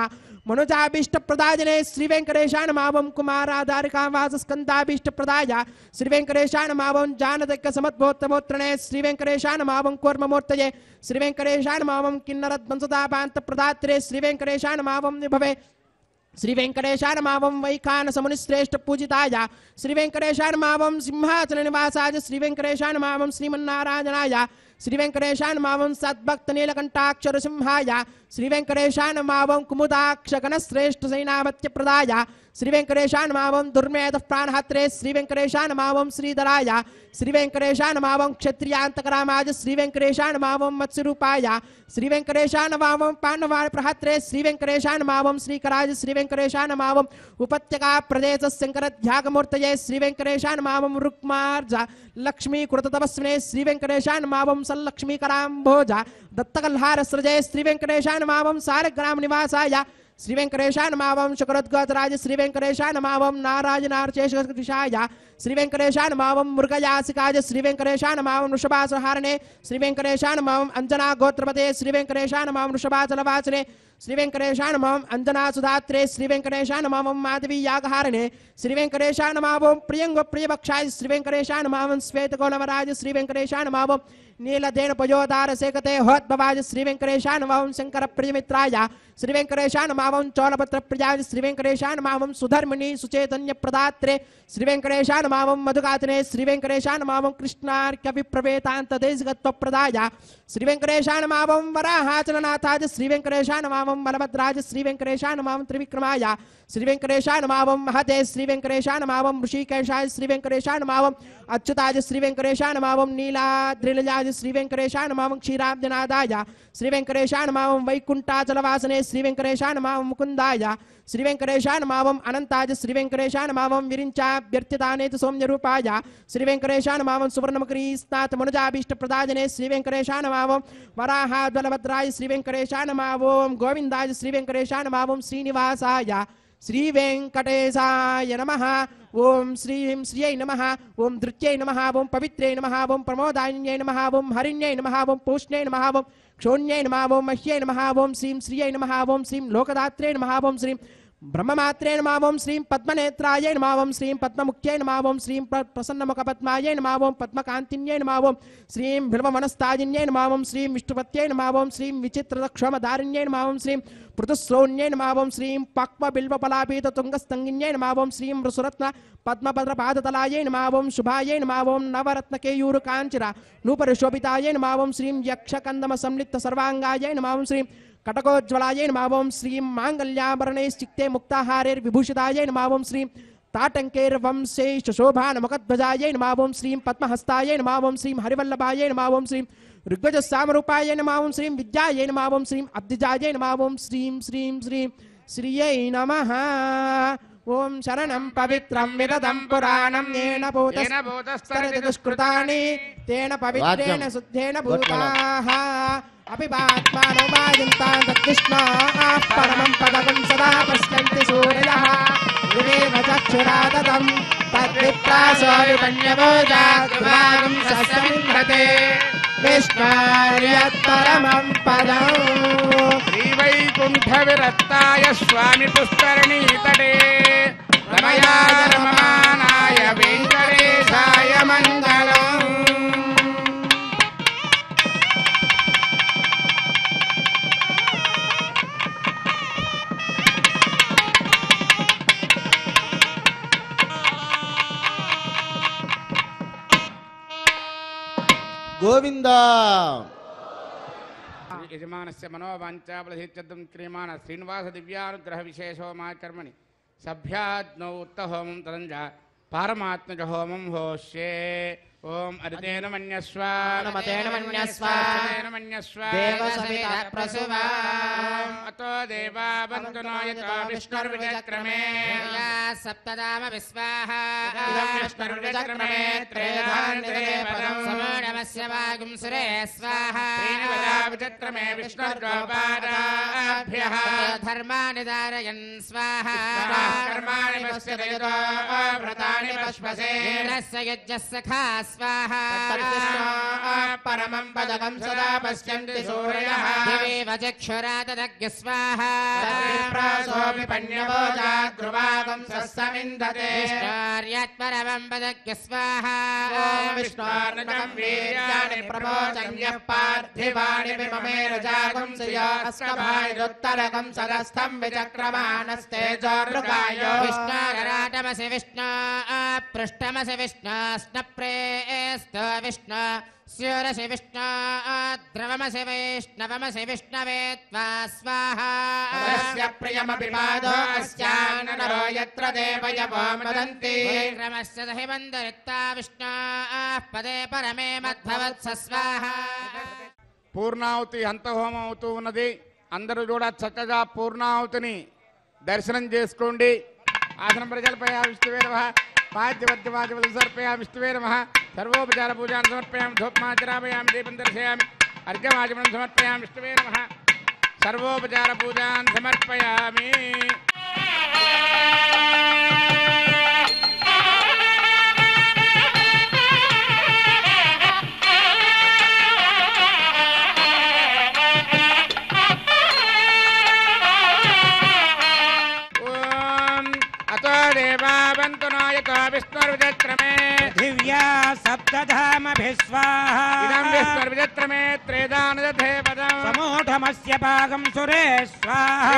మనుజాభీష్ట ప్రదాయనే శ్రీ వెంకటేశాయ నమః. ఓం కుమారాధారికావాస స్కందాభీష్ట ప్రదాయ శ్రీ వెంకటేశాయ నమః. ఓం జానదక్క సమద్భోత్తమోత్రణే శ్రీ వెంకటేశాయ నమః. ఓం కూర్మమూర్తయే శ్రీ వెంకటేశాయ నమః. ఓం కిన్నరద్వంసదాపాంత ప్రదాత్రే శ్రీ వెంకటేశాయ నమః. ఓం విభవే శ్రీ వెంకటేశాయ నమః. ఓం వైఖానస మునిశ్రేష్ఠ పూజితాయ శ్రీ వెంకటేశాయ నమః. ఓం సింహాచల నివాసాయ శ్రీ వెంకటేశాయ నమః. ఓం శ్రీమన్నారాయణాయ శ్రీ వెంకటేశాయ నమః. ఓం సద్భక్త నీలకంఠాక్షర సింహాయ శ్రీ వెంకటేశాయ నమః. ఓం కుముదాక్ష గణశ్రేష్ఠ సైనామత్య ప్రదాయ శ్రీ వెంకటేశాయ నమః. ఓం దుర్మేధ ప్రాణహత్రే శ్రీ వెంకటేశాయ నమః. ఓం శ్రీధరాయ శ్రీ వెంకటేశాయ నమః. ఓం క్షత్రియాంతకరామాయ శ్రీ వెంకటేశాయ నమః. ఓం మత్స్యరూపాయ శ్రీ వెంకటేశాయ నమః. ఓం పాండవాయ ప్రహత్రే శ్రీ వెంకటేశాయ నమః. ఓం శ్రీకరాయ శ్రీ వెంకటేశాయ నమః. ఓం ఉపత్యకా ప్రదేశ శంకర ధ్యాగమూర్తయే శ్రీ వెంకటేశాయ నమః. ఓం రుక్మార్జ లక్ష్మీ కృత తపస్వినే శ్రీ వెంకటేశాయ నమః. ఓం సల్లక్ష్మీకరాంభోజ దత్తకల్హార సృజే శ్రీ వెంకటేశాయ నమః. ఓం సారగ్రామ నివాసాయ శ్రీ వెంకటేశాయ నమః. ఓం శుకరోద్గోతరాజ శ్రీ వెంకటేశాయ నమః. ఓం నారాయణార్చేషాయ శ్రీ వెంకటేశాయ నమః. ఓం మృగయాసికాయ శ్రీ వెంకటేశాయ నమః. ఓం వృషభాసహారణే శ్రీ వెంకటేశాయ నమః. ఓం అంజనా గోత్రపతే శ్రీ వెంకటేశాయ నమః. ఓం వృషభాచలవాసనే శ్రీ వెంకటేశాయ నమః. ఓం అంజనా సుధాత్రే శ్రీ వెంకటేశాయ నమః. ఓం మాధవీ యాగహారణే శ్రీ వెంకటేశాయ నమః. ఓం ప్రియంగ ప్రియభక్షాయ శ్రీ వెంకటేశాయ నమః. ఓం శ్వేతకోలవరాజ శ్రీ వెంకటేశాయ నమః. ఓం నీలదేన పయోదార సేకతే హోద్భవాయ శ్రీ వెంకటేశాయ నమః. ఓం శంకర ప్రియమిత్రాయ శ్రీ వెంకటేశాయ నమః. ఓం చోళపత్ర ప్రియాయ శ్రీ వెంకటేశాయ నమః. ఓం సుధర్మిణి సుచైతన్య ప్రదాత్రే శ్రీ వెంకటేశాయ నమః. ఓం మధుగాతనే శ్రీ వెంకటేశాయ నమః. ఓం కృష్ణార్క్య విప్రవేతాంత దేశగత్వ ప్రదాయ శ్రీ వెంకటేశాయ నమః. ఓం వరాహాచలనాథాయ శ్రీ వెంకటేశాయ నమః. ఓం బలభద్రాజ శ్రీ వెంకటేశాయ నమః. ఓం త్రివిక్రమాయ శ్రీ వెంకటేశాయ నమః. ఓం మహతే శ్రీ వెంకటేశాయ నమః. ఓం ఋషికేశాయ శ్రీ వెంకటేశాయ నమః. ఓం అచ్యుతాయ శ్రీ వెంకటేశాయ నమః. ఓం నీలాద్రిలజాయ శ్రీ వెంకటేశాయ నమః. ఓం క్షీరాబ్జనాదాయ శ్రీ వెంకటేశాయ నమః. ఓం వైకుంఠాచలవాసనే శ్రీ వెంకటేశాయ నమః. ఓం ముకుందాయ శ్రీ వెంకటేశాయ నమః. ఓం అనంతాయ శ్రీ వెంకటేశాయ నమః. ఓం విరించాభ్యర్థితానేతి సౌమ్యరూపాయ శ్రీ వెంకటేశాయ నమః. ఓం సువర్ణముఖరీస్నాథ మనుజాభీష్ట ప్రదాజనే శ్రీ వెంకటేశాయ నమః. ఓం వరాహాద్బలభద్రాయ శ్రీ వెంకటేశాయ నమః. ఓం గోవిందాయ శ్రీ వెంకటేశాయ నమః. ఓం శ్రీనివాసాయ శ్రీ వెంకటేశాయ నమః. ఓం శ్రీం శ్రీయై నమః. ఓం ధృత్యై నమః. ఓం పవిత్రై నమః. ఓం ప్రమోదాయిన్యై నమః. ఓం హరిణ్యై నమః. ఓం పూష్ణ్యై నమః. ఓం క్షోణ్యై నమః. ఓం మహ్యై నమః. ఓం శ్రీం శ్రీయై నమః. ఓం శ్రీం లోకదాత్రే నమః. ఓం శ్రీం బ్రహ్మమాత్రే నమః. ఓం శ్రీం పద్మనేత్రాయ నమః. ఓం శ్రీం పద్మముఖ్యై నమః. ఓం శ్రీం ప్రసన్నముఖపద్మాయ నమః. ఓం పద్మకాంతిన్యై నమః. ఓం శ్రీం బిల్వమనస్తాజిన్యై నమః. ఓం శ్రీం విష్ణుపత్యై నమః. ఓం శ్రీం విచిత్రక్షమధారిణ్యై నమః. ఓం శ్రీం పృథుశ్రోణ్యై నమః. ఓం శ్రీం పక్వ బిల్వపలాపీత తుంగస్తంగిన్యై నమః. ఓం శ్రీం వృసురత్న పద్మభద్రపాదతలాయై నమః. ఓం శుభాయై నమః. ఓం నవరత్నకేయూరు కాంచర నూపరిశోభితాయై నమః. ఓం శ్రీం యక్షకందమ సంలిప్త సర్వాంగాయై నమః. ఓం శ్రీం కటకోజ్వలాయై నమః. ఓం శ్రీం మాంగళ్యాభరణైశ్చిక్తే ముక్తాహారైర్విభూషితాయై నమః. ఓం శ్రీం తాటంకైర్వంశైష శోభానముఖధ్వజాయై నమః. ఓం శ్రీం పద్మహస్తాయై నమః. ఓం శ్రీం హరివల్లభాయై నమః. ఓం శ్రీం ఋగ్వజసామరూపాయై నమః. ఓం శ్రీం విద్యాయై నమః. ఓం శ్రీం అబ్ధిజాయై నమః. ఓం శ్రీం శ్రీం శ్రీం శ్రీయై నమః. ఓం శరణం పవిత్రం విరదం పురాణం येन భూతస్తరతి దుష్కృతాని తేన పవిత్రేణ శుద్ధేన భూతాః అపిపాత్మానో వాయంతాం తద్విష్ణోః పరమం పదకం సదా పశ్యంతి సూర్యః వివేవ చక్షురాదతం తద్విప్రాసో విపన్యభోజాద్వాగం సస్యమింహతే విష్ణోర్యత్ పరమం పదం శ్రీవైకుంఠ విరక్తాయ స్వామి పుష్కరణీ తటే రమయాయ రమమానాయ వెంకటేశాయ మంగళం. గోవింద యజమానస్య మనోవాంఛాఫలసిద్ధ్యర్థం క్రియమాణ శ్రీనివాస దివ్యానుగ్రహ విశేషో మా కర్మణి సభ్యాజ్ఞౌ ఉత్తహోమం తదంజ పారమాత్మజ హోమం హోష్యే. ఓం అరితేన మన్యస్వ నమతేన మన్యస్వ మన్యస్వ దేవసవితా ప్రసువా అతో దేవా బంధునో యతో విష్ణుర్విచక్రమే సప్తదామ విశ్వాహ విష్ణుర్విచక్రమే త్రేధాన్యతే పదం సమూఢమస్య వాగుం సురే స్వాహా విచక్రమే విష్ణుర్గోపాదాభ్యః ధర్మాని ధారయన్ స్వాహా కర్మాణి పశ్యతయతో వ్రతాని పశ్వసే ఇంద్రస్య యజ్ఞः సఖా స్వాహా పరమం పదకం సదా పశ్యంతి సూర్యః దివేవ చక్షురాదదగ్య స్వాహా ప్రాసోపి పన్యభోజాద్రువాగం సస్సమిందతే విష్ణోర్యత్ పరమం పదగ్య స్వాహా విష్ణోర్నకం వీర్యాణి ప్రమోచన్యః పార్థివాణి విమమేన జాగం శ్రియాస్కభాయుత్తరకం సదస్థం విచక్రమాణస్తేజోర్గాయో విష్ణోరరాటమసి విష్ణో పృష్టమసి విష్ణో స్నప్రేస్తో విష్ణో స్యూరసి విష్ణో ద్రవమసి వైష్ణవమసి విష్ణవే త్వా స్వాహా ప్రియమపి పాదో అస్యానరో యత్ర దేవయవో మదంతి క్రమస్య సహిమందరిత్తా విష్ణో పదే పరమే మద్భవత్స స్వాహా. పూర్ణాహుతి అంతహోమం అవుతూ ఉన్నది. అందరూ కూడా చక్కగా పూర్ణాహుతిని దర్శనం చేసుకోండి. ఆసనం ప్రజలపై విష్ణువే నమః పాద్యవద్యవాద్యవలు సమర్పయా విష్ణువే నమః సర్వోపచార పూజాన్ని సమర్పయామి ధూపమాచరామయామి దీపం దర్శయామి అర్ఘ్యమాచమనం సమర్పయామి విష్ణువే నమః సర్వోపచార పూజాన్ని సమర్పయామి. విష్ణుర్విచక్రమే దివ్యా సప్తధామభిస్వాహా ఇదం విష్ణుర్విచక్రమే త్రేదానదధే పదం సమూఢమస్య భాగం సురే స్వాహా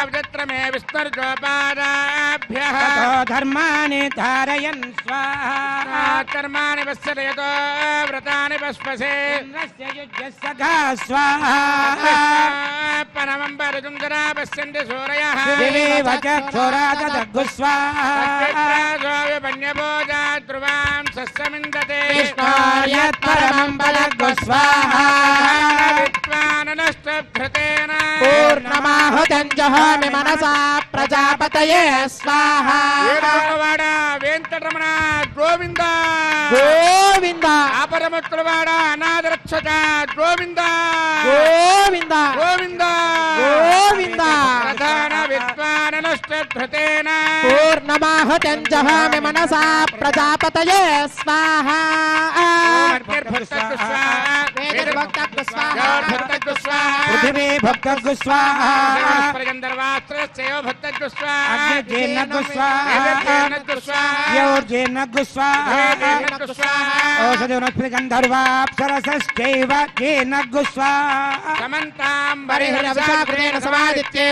విచక్రమే విష్ణుర్గోపాదాభ్యః తతో ధర్మాని ధారయన్ స్వాహా కర్మాణి పశ్యతయతో వ్రతాని పశ్వసే ఇంద్రస్య యుజ్యః సఖా స్వాహా పరమం పరజుందరా పశ్యంతి సూరయః దివేవ చక్షురాదదగ్గు స్వాహా పన్యభోజాద్రువాం సస్సమిందతే విష్ణోర్యత్ పరమం పదగ్గు స్వాహా విద్వాననష్టభృతేన పూర్ణమాహుతం జహామి మనసా ప్రజాపతయే స్వాహా. ఏడవవాడ వెంకటరమణ గోవింద గోవింద ఆపరముత్తులవాడ అనాథరక్షక గోవింద గోవింద గోవింద గోవింద ప్రధాన విద్వాననష్టభృతేన పూర్ణమాహుతం జహామి మనసా ప్రజాపతయే స్వాహా. వేదభక్తకు స్వాహా పృథివీ భక్తగ్గు స్వాహా గంధర్వాస్త్రస్యో అగ్నిర్జేన్నగ్గు స్వాహా యోర్జేన్నగ్గు స్వాహా ఓషధోనస్పతి గంధర్వాప్సరసశ్చైవ జేన్నగ్గు స్వాహా హరిహరవశాకృతేన సమాదిత్యే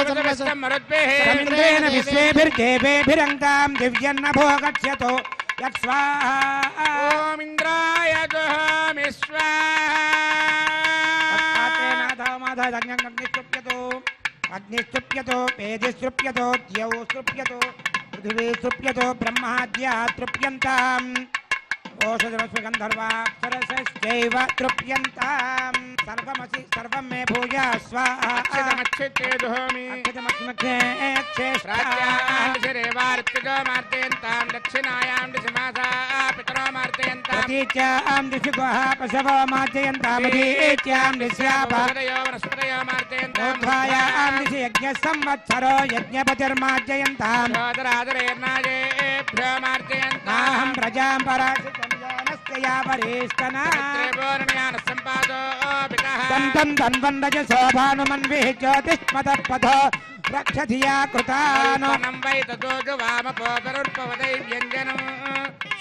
రమింద్రేణ విశ్వేభిర్దేవేభిరంగాం దివ్యన్నభో గచ్చతో యత్ స్వాహా ఓం ఇంద్రాయ జహామి అగ్నిస్తృప్యతో పేజస్తృప్యతో ద్యౌ స్తృప్యతో పృథివీ స్తృప్యతో బ్రహ్మాద్యా తృప్యంతాం ओषधरश्मिगन्धर्वाप्सरसश्चैव तृप्यन्ताम् सर्वमसि सर्वं मे भूया स्वाहा अक्षितमक्षिते दुहोमि प्राच्यां दक्षिणायां दिशमासा पितरो मार्जयन्ताम् प्रतीच्यां दिशि गुहा पशवो मार्जयन्ताम् उदीच्यां दिश्यापा वनस्पतयो मार्जयन्ताम् ऊर्ध्वायां दिशि यज्ञसंवत्सरो यज्ञपतिर्मार्जयन्ताम् सोदरादरेर्नायेभ्यो मार्जयन्ताम् नाहं प्रजां पराशितं यानस्य या वरिष्ठना दन्तं धन्वन् रजसो भानुमन्विः ज्योतिष्मतः पथो रक्षधिया कृतानो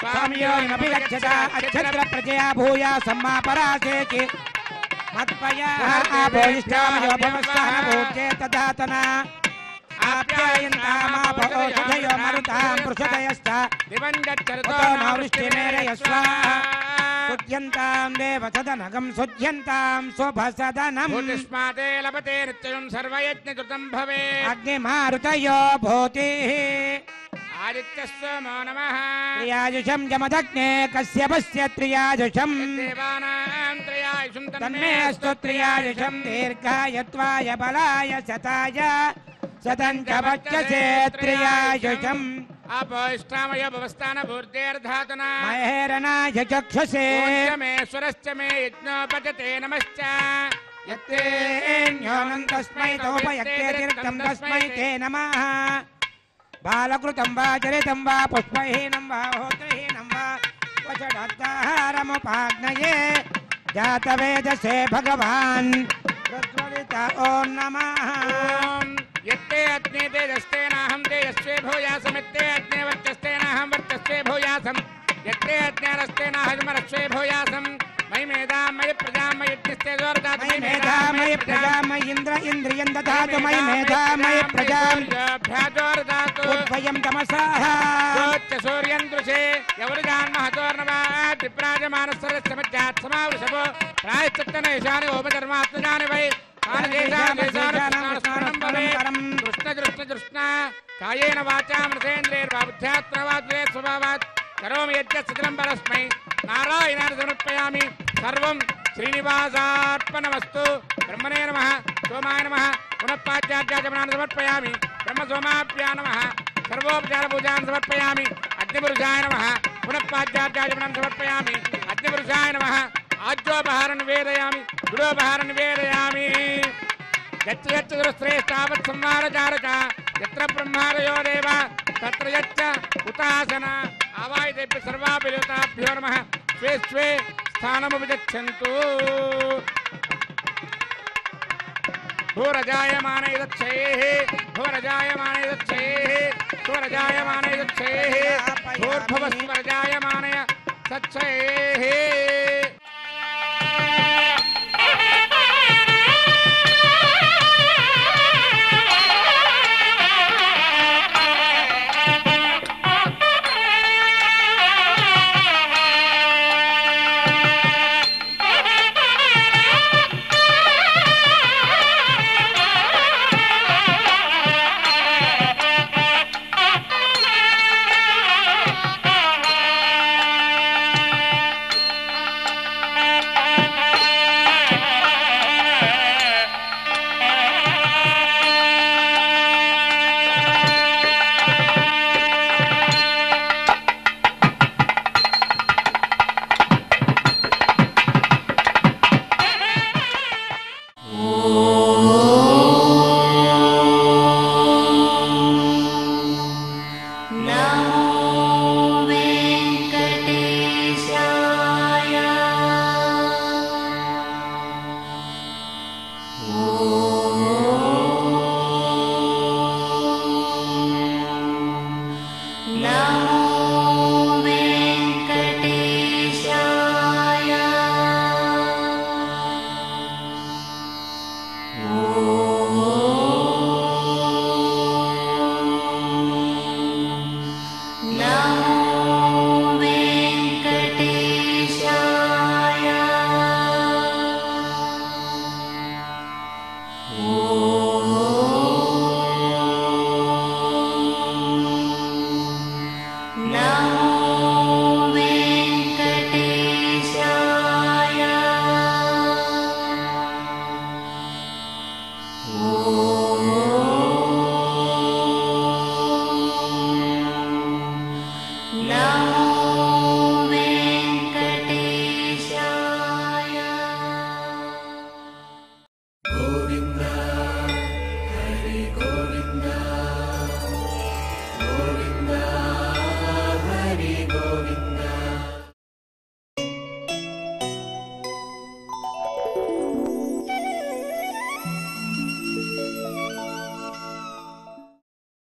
स्वामियोऽपि गच्छता अक्षत्र प्रजया भूया सम्मा परासेचि मत्पया आभोष्टामयो भवस्वाहा भोज्ये तदातना आप्यायन्तामापौषधयो मरुतां पृषदयश्च दिवञ्जच्छरतो नावृष्टिमेरयस्वा सुध्यन्तां देवसदनगं सुध्यन्तां शुभसदनम् भूतिष्माते लभते नित्यं सर्वयज्ञकृतं भवेत् अग्निमारुतयो भूतिः आदित्यस्सोमो नमः त्रियाजुषं जमदग्ने कश्यपस्य त्रियाजुषं देवानां त्रयायुषं तन्मे अस्तु त्रियाजुषं दीर्घायत्वाय बलाय शताय शतं च वच्यसे त्रियायुषम् अपोष्टामय भवस्थान भूर्देर्धातना महेरणाय चक्षुषे मेश्वरश्च मे यज्ञोपजते नमश्च यत्तेऽन्योनं तस्मै तोपयत्ते तीर्थं तस्मै ते नमः बालकृतं वा चरितं वा पुष्पहीनं वा होत्रहीनं वा वषडात्ताहारमुपाग्नये जातवेदसे भगवान् ऋत्वरित ॐ नमः यत्ते अग्ने तेजस्तेनाहं तेजस्वे भूयासमित्ते अग्ने वर्चस्तेनाहं वर्चस्वे भूयासम् यत्ते अग्नेरस्तेनाहमरस्वे भूयासम् मयि मेधां मयि प्रजां मयि यज्ञस्ते जोर्दातु मयि मेधा मयि प्रजा मयि इन्द्र इन्द्रियं दधातु मयि मेधा मयि प्रजां भ्याजोर्दातु उद्वयं तमसाः योच्च सूर्यं दृशे यवरुजान्महतोर्नवात् विप्राजमानस्सरस्य मध्यात् समावृषभो प्रायश्चित्तनेशानि ओपधर्मात्मजानि वै कृष्ण कायेन वाचा मृतेन्द्रेर्वा बुद्ध्यात्मवाद्वे स्वभावात् करोमि यज्ञसकलं परस्मै नारायणाय समर्पयामि सर्वं श्रीनिवासार्पणमस्तु ब्रह्मणे नमः सोमाय नमः पुनः पाद्यार्घ्याचमनान् समर्पयामि ब्रह्मसोमाभ्यां नमः सर्वोपचारपूजान् समर्पयामि अग्निपुरुषाय नमः पुनः पाद्यार्घ्याचमनान् समर्पयामि अग्निपुरुषाय नमः आज्योपहारं निवेदयामि गुडोपहारं निवेदयामि यच्च यच्च दुरश्रेष्ठावत् संहारचारक यत्र ब्रह्मादयो देव तत्र यच्च उतासन आवायतेभ्यः सर्वाभ्यो देवताभ्यो नमः स्वे स्वे स्थानमुपगच्छन्तु भूरजायमाने दक्षेः भूरजायमाने दक्षेः भूरजायमाने दक्षेः भूर्भुवस्वरजायमानय सच्छेः